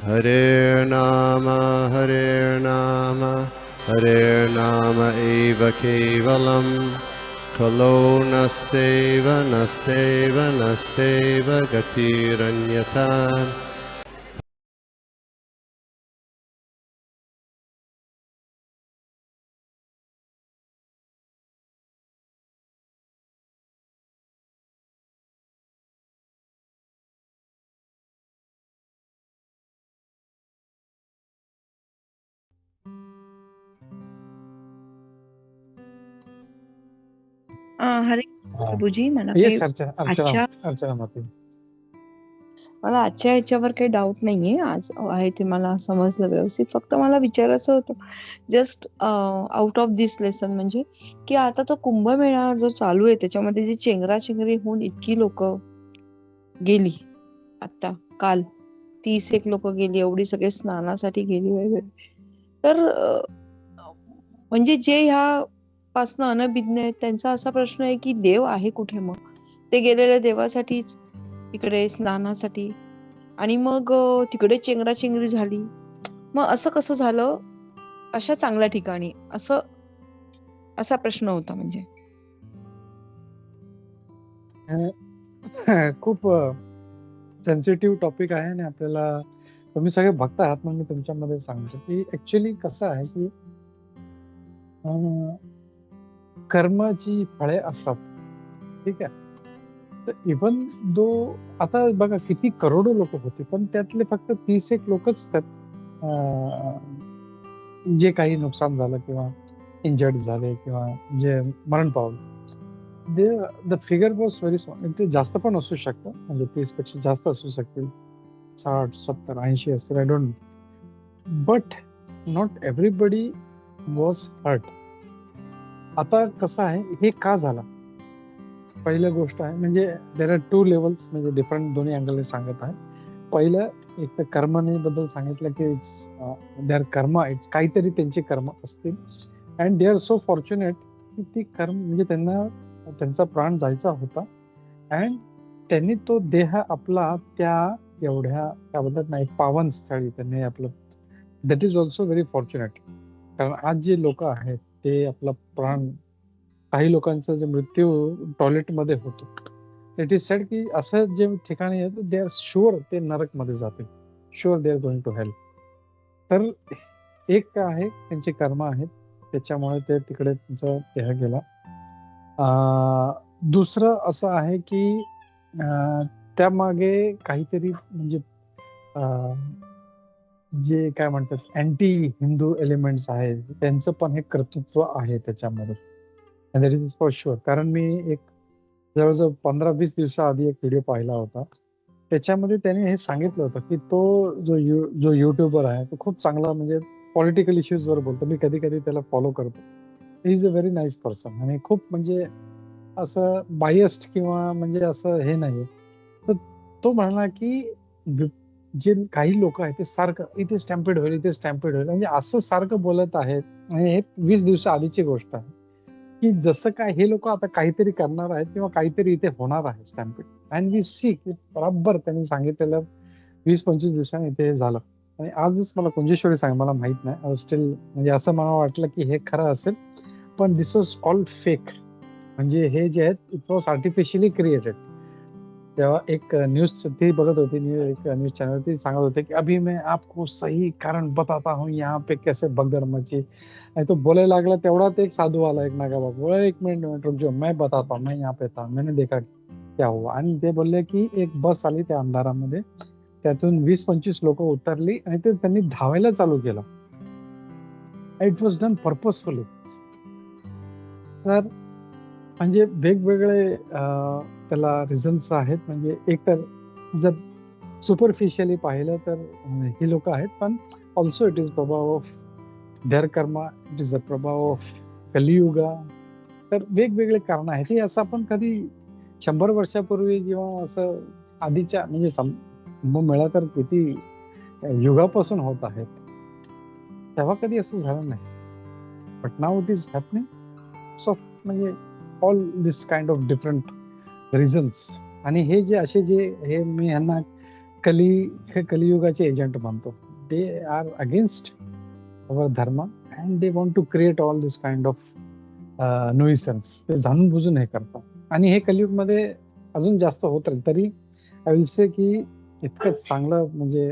Hare Nama, Hare Nama eva kevalam, Kalo nasteva, nasteva, nasteva gatiranyata. हरे प्रभूजी, मला काही yes Archana माते. मला आजच्या ह्याच्यावर काही डाऊट नाहीये. आज आहे ते मला समजलं व्यवस्थित. फक्त मला विचारायचं होतं just out of this lesson, म्हणजे की आता तो कुंभमेळा जो चालू आहे त्याच्यामध्ये जी चेंगराचेंगरी होऊन इतकी लोक गेली, आता काल 31 लोक गेली, एवढी सगळे स्नानासाठी गेली वगैरे, तर म्हणजे जे ह्या पासनं अनभिज्ञ आहेत त्यांचा असा प्रश्न आहे की देव आहे कुठे? मग ते गेलेल्या देवासाठीच तिकडे स्नानासाठी, आणि मग तिकडे चेंगराचेंगरी झाली. मग असं कसं झालं अशा चांगल्या ठिकाणी? असा प्रश्न होता. म्हणजे खूप सेन्सिटिव्ह टॉपिक आहे आणि आपल्याला, तुम्ही सगळे भक्त आहात म्हणून मी तुमच्यामध्ये सांगतो की ऍक्च्युली कसं आहे की कर्माची फळे असतात, ठीक आहे. तर इव्हन दो आता बघा किती करोडो लोक होते, पण त्यातले फक्त 31 लोकच त्यात जे काही नुकसान झालं किंवा इंजर्ड झाले किंवा जे मरण पावले, the figure was very small. ते जास्त पण असू शकतं, म्हणजे 30 पेक्षा जास्त असू शकतील, 60, 70, 80 असतील, I don't know. But not everybody was hurt. आता कसं आहे, हे का झालं? पहिली गोष्ट आहे म्हणजे देर आर 2 लेवल्स, म्हणजे डिफरंट दोन्ही अँगलने सांगत आहे. पहिलं एक तर कर्मने बद्दल सांगितलं की देअर कर्म, काहीतरी त्यांचे कर्म असतील and they are so fortunate की ती कर्म म्हणजे त्यांचा प्राण जायचा होता अँड त्यांनी तो देह आपला त्या एवढ्या त्याबद्दल नाही पावन स्थळी त्यांनी आपलं, that is also very fortunate. कारण आज जे लोक आहेत ते आपला प्राण, काही लोकांचा जे मृत्यू टॉयलेटमध्ये होतो, इट इज सेड की असं जे ठिकाणी आहे दे आर शुअर ते नरक मध्ये जातील, sure they are going to help. तर एक काय आहे, त्यांचे कर्म आहेत त्याच्यामुळे ते तिकडे त्यांचा देह गेला. दुसरं असं आहे की त्यामागे काहीतरी म्हणजे जे काय म्हणतात अँटी हिंदू एलिमेंट्स आहेत, त्यांचं पण हे कर्तृत्व आहे त्याच्यामध्ये, दॅट इज फॉर शुअर. कारण मी एक जवळजवळ 15-20 दिवसाआधी एक व्हिडिओ पाहिला होता, त्याच्यामध्ये त्याने हे सांगितलं होतं की तो जो युट्यूबर आहे तो खूप चांगला म्हणजे पॉलिटिकल इश्यूज वर बोलतो. मी कधी कधी त्याला फॉलो करतो. He is a very nice person आणि खूप म्हणजे असं बायस्ड किंवा म्हणजे असं हे नाही. तर तो म्हणला की जे काही लोक आहेत ते सारखं इथे स्टॅम्पेड होईल, इथे स्टॅम्पेड होईल, म्हणजे असं सारखं बोलत आहेत. आणि हे 20 दिवसा आधीची गोष्ट आहे की जसं काय हे लोक आता काहीतरी करणार आहेत किंवा काहीतरी इथे होणार आहे स्टॅम्पेड. अँड वी सी की बरोबर त्यांनी सांगितलेलं 20-25 दिवसांनी इथे हे झालं. आणि आजच मला कुंजेश्वरी सांग, मला माहित नाही स्टील, म्हणजे असं मला वाटलं की हे खरं असेल, पण दिस वॉज ऑल फेक. म्हणजे हे जे आहेत इट वॉज आर्टिफिशियली क्रिएटेड. तेव्हा एक न्यूज ती बघत होती, एक न्यूज चॅनल ती सांगत होते की अभी मैं आपको सही कारण बताता हूँ यहाँ पे कैसे बगदरमची. आणि तो बोलायला लागला तेवढात एक साधू आला, एक नागा बाबू, एक मिनिट रुक जाओ मैं बताता हूँ, मैं यहाँ पे था, मैंने देखा क्या हुआ. आणि ते बोलले की एक बस आली त्या अंधारामध्ये, त्यातून 20-25 लोक उतरली आणि ते त्यांनी धावायला चालू केलं. It was done purposefully. तर म्हणजे वेगवेगळे त्याला रिझन्स आहेत. म्हणजे एक तर जर सुपरफिशियली पाहिलं तर ही लोक आहेत, पण ऑल्सो इट इज प्रभाव of their Karma, it is a प्रभाव ऑफ कलियुगा. तर वेगवेगळे कारण आहेत. हे असं आपण कधी 100 वर्षापूर्वी किंवा असं आधीच्या म्हणजे कुंभमेळा तर किती युगापासून होत आहेत, तेव्हा कधी असं झालं नाही. But now it is happening. So म्हणजे all this kind of different reasons. आणि हे जे असे जे हे मी ह्यांना हे कलियुगाचे एजंट मानतो. They are against our dharma and they want to create all this kind of nuisance. ते जाणून बुजून हे करतात आणि हे कलियुगमध्ये अजून जास्त होत राहील. तरी आय विल से की इतकं चांगलं म्हणजे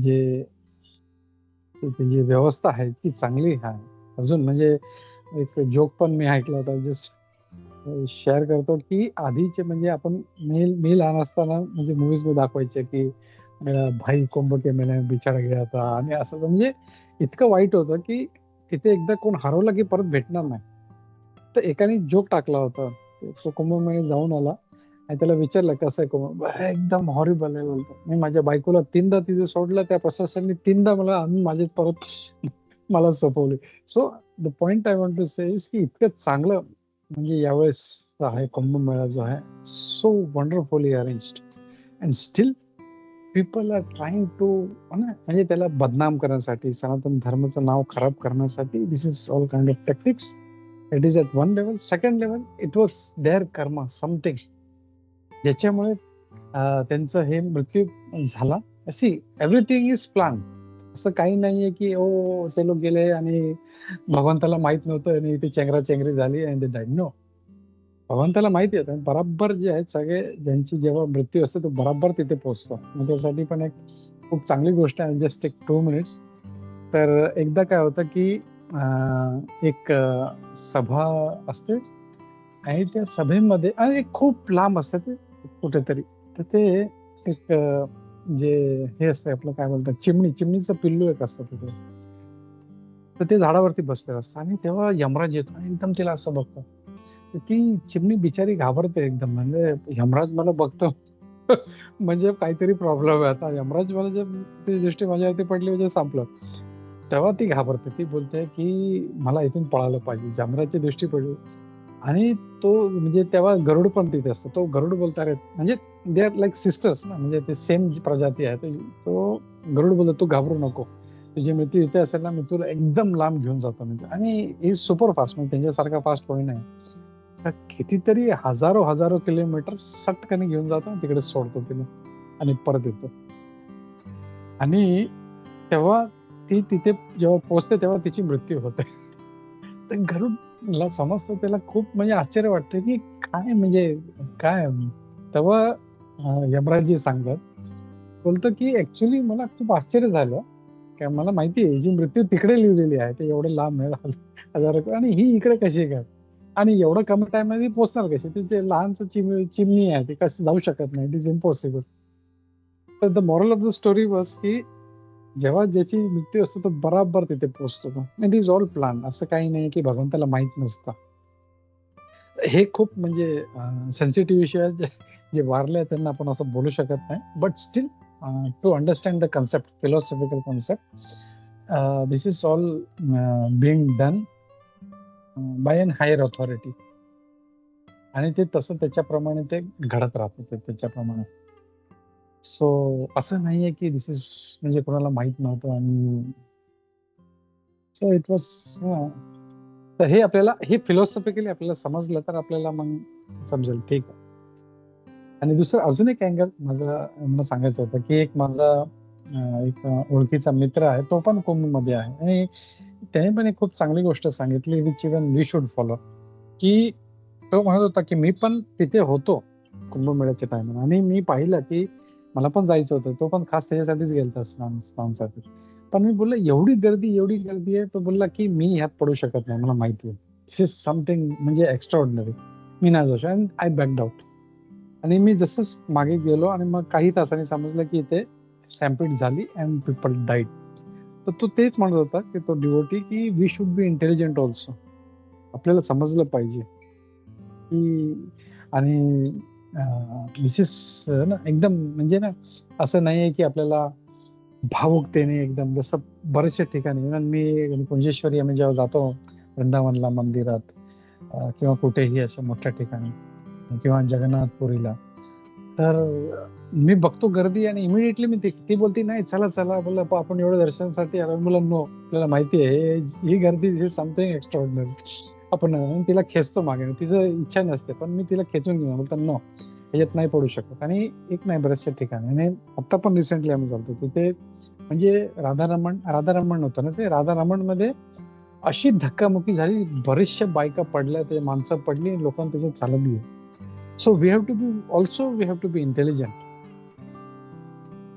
जे जी व्यवस्था आहे ती चांगली आहे. अजून म्हणजे एक जोक पण मी ऐकला होता, जस्ट शेअर करतो की आधीचे म्हणजे आपण मी लहान असताना म्हणजे मूवीज मध्ये दाखवायचे की भाई कुंभ के मेले में बिछड़ गया था आणि असं म्हणजे इतकं वाईट होतं की तिथे एकदा कोण हरवलं की परत भेटणार नाही. तर एकाने जोक टाकला होता, तो कुंभमेळ्यात जाऊन आला आणि त्याला विचारलं कसं आहे कुंभ, एकदम हॉरिबल आहे बोलतो. मी माझ्या बायकोला 3दा तिथे सोडलं, त्या प्रशासनाने 3दा मला आणून माझे परत मला सोपवले. So the point I want to say is की इतकं चांगलं म्हणजे यावेळेस आहे कुंभमेळा जो आहे, so wonderfully arranged and still people are trying to म्हणजे त्याला बदनाम करण्यासाठी, सनातन धर्माचं नाव खराब करण्यासाठी. This is all kind of techniques. It is at one level. Second level it was their karma something ज्याच्यामुळे त्यांचं हे मृत्यू झाला. अशी एव्हरीथिंग इज प्लॅन. असं काही नाहीये की ओ ते लोक गेले आणि भगवंताला माहित नव्हतं आणि ते चेंगराचेंगरी झाली अँड दे डायड. नो, भगवंताला माहिती होतं. बराबर जे आहेत सगळे ज्यांची जेव्हा मृत्यू असते तो बराबर तिथे पोहोचतो. मग त्यासाठी पण एक खूप चांगली गोष्ट आहे. जस्ट एक 2 मिनिट्स. तर एकदा काय होतं की एक सभा असते आणि त्या सभेमध्ये आणि खूप लांब असतं ते कुठेतरी. तर ते एक जे हे असतं आपलं काय बोलतात चिमणीचं पिल्लू एक असतं तिथे. तर ते झाडावरती बसलेलं असतं आणि तेव्हा यमराज येतो आणि एकदम तिला असं बघतो. तर ती चिमणी बिचारी घाबरते एकदम. म्हणजे यमराज मला बघतो म्हणजे काहीतरी प्रॉब्लेम आहे आता. यमराज मला जे ती दृष्टी माझ्यावरती पडली म्हणजे संपलं. तेव्हा ती घाबरते. ती बोलते की मला इथून पळालं पाहिजे. यमराजची दृष्टी पडली आणि तो म्हणजे तेव्हा गरुड पण तिथे असतो. तो गरुड बोलतो अरे म्हणजे दे आर लाईक सिस्टर्स ना, म्हणजे ते सेम प्रजाती आहे. तो गरुड बोलतो तू घाबरू नको. तुझी मृत्यू इथे असेल ना, मी तुला एकदम लांब घेऊन जातो म्हणजे. आणि इज सुपर फास्ट, म्हणजे त्यांच्यासारखा फास्ट कोणी नाही. तर कितीतरी हजारो किलोमीटर सटकन घेऊन जातो आणि तिकडे सोडतो तिला आणि परत येतो. आणि तेव्हा ती तिथे जेव्हा पोहोचते तेव्हा तिची मृत्यू होते. तर गरुडला समजतं, त्याला खूप म्हणजे आश्चर्य वाटतं की काय म्हणजे काय. तेव्हा यमराजजी सांगतात, बोलतो की ऍक्च्युली मला खूप आश्चर्य झालं. काय मला माहिती आहे जी मृत्यू तिकडे लिहिलेली आहे ते एवढे लांब आहे हजार आणि ही इकडे कशी काय आणि एवढं कमी टाइम मध्ये पोहोचणार कशी. तिचे लहानच चिमणी आहे, ती कशी जाऊ शकत नाही. It is impossible. तर the moral of the story was की जेव्हा ज्याची मृत्यू असतो तो बराबर तिथे पोहोचतो. It is all plan. असं काही नाही की भगवंताला माहित नसतं. हे खूप म्हणजे सेन्सिटिव्ह विषय आहे. जे वारले आहेत त्यांना आपण असं बोलू शकत नाही. But still to understand the concept, philosophical concept, this is all being done by an higher authority. आणि ते तसं त्याच्याप्रमाणे ते घडत राहतं त्याच्याप्रमाणे. सो असं नाहीये की दिस इज म्हणजे कोणाला माहित नव्हतं. आणि सो इट वॉज. तर हे आपल्याला हे फिलॉसॉफिकली आपल्याला समजलं तर आपल्याला मग समजेल ठीक आहे. आणि दुसरं अजून एक अँगल मला सांगायचं होतं की एक माझा एक ओळखीचा मित्र आहे, तो पण कुंभमध्ये आहे आणि त्याने पण एक खूप चांगली गोष्ट सांगितली which even we should follow. की तो म्हणत होता की मी पण तिथे होतो कुंभमेळ्याच्या टायमाला आणि मी पाहिलं की मला पण जायचं होतं. तो पण खास त्याच्यासाठीच गेलता स्नानासाठी. पण मी बोललो एवढी गर्दी आहे. तो बोलला की मी ह्यात पडू शकत नाही, मला माहिती आहे. दिस इज समथिंग म्हणजे एक्स्ट्रा ऑर्डिनरी. मी नाही जाऊ शकत अँड आय बॅकड आउट. आणि मी जसंच मागे गेलो आणि मग काही तासांनी समजलं की इथे स्टॅम्पिड झाली अँड पीपल डाईड. तर तो तेच म्हणत होता की तो डिवोटी की we should be intelligent also. आपल्याला समजलं पाहिजे की आणि दिस इज ना एकदम म्हणजे ना असं नाहीये की आपल्याला भावुकतेने एकदम जसं बरेचशा ठिकाणी मी कुंजेश्वरी आम्ही जेव्हा जातो वृंदावनला मंदिरात किंवा कुठेही अशा मोठ्या ठिकाणी किंवा जगन्नाथपुरीला, तर मी बघतो गर्दी आणि इमिडिएटली मी ती बोलते नाही चला बोलला आपण एवढं दर्शनासाठी आलो. मुलांनो आपल्याला माहिती आहे ही गर्दी इज समथिंग एक्स्ट्रा ऑर्डिनरी. आपण तिला खेचतो मागे, तिचं इच्छा नसते पण मी तिला खेचून घेऊन बोलतो नो त्याच्यात नाही पडू शकत. आणि एक नाही, बऱ्याचशा ठिकाणी, आणि आता पण रिसेंटली आम्ही चालतो तिथे, म्हणजे राधारमण होतं ना ते, राधारमणमध्ये अशी धक्कामुक्की झाली, बरेचशा बायका पडल्या, ते माणसं पडली, लोकांना त्याच्यात चालत गेली. So we have to be intelligent.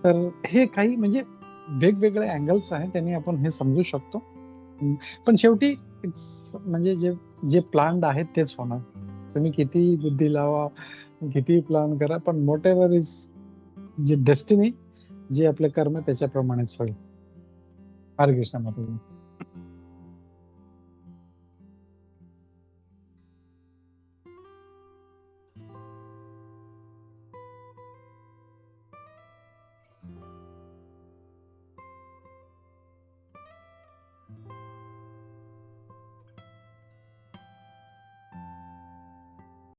तर हे काही म्हणजे वेगवेगळे अँगल्स आहेत, त्यांनी आपण हे समजू शकतो. पण शेवटी म्हणजे जे प्लॅन्ड आहे तेच होणार. तुम्ही किती बुद्धी लावा, किती प्लॅन करा, पण व्हॉट एव्हर इज जे डेस्टिनी, जे आपलं कर्म त्याच्याप्रमाणेच होईल. हरे कृष्ण माता.